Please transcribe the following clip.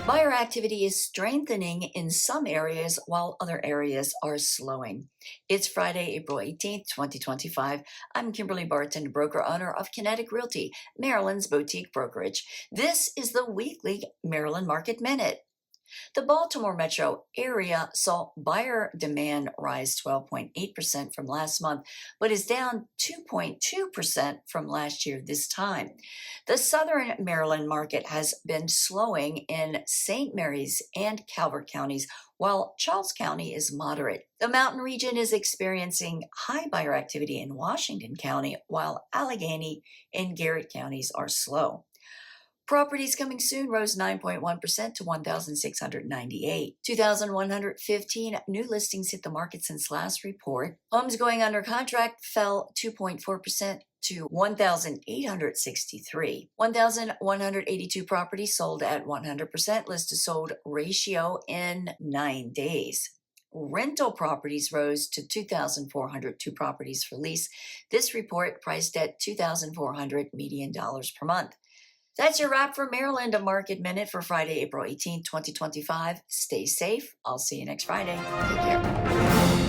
Buyer activity is strengthening in some areas while other areas are slowing. It's Friday, April 18th, 2025. I'm Kimberly Barton, broker owner of Kinetic Realty, Maryland's boutique brokerage. This is the weekly Maryland Market Minute. The Baltimore metro area saw buyer demand rise 12.8% from last month, but is down 2.2% from last year this time. The southern Maryland market has been slowing in Saint Marys and Calvert counties, while Charles County is moderate. The mountain region is experiencing high buyer activity in Washington County, while Allegheny and Garrett counties are slow. Properties coming soon rose 9.1% to 1,698. 2,115 new listings hit the market since last report. Homes going under contract fell 2.4% to 1,863. 1,182 properties sold at 100% list to sold ratio in 9 days. Rental properties rose to 2,402 properties for lease. This report priced at $2,400 median dollars per month. That's your wrap for Maryland, a market minute for Friday, April 18th, 2025. Stay safe. I'll see you next Friday. Take care.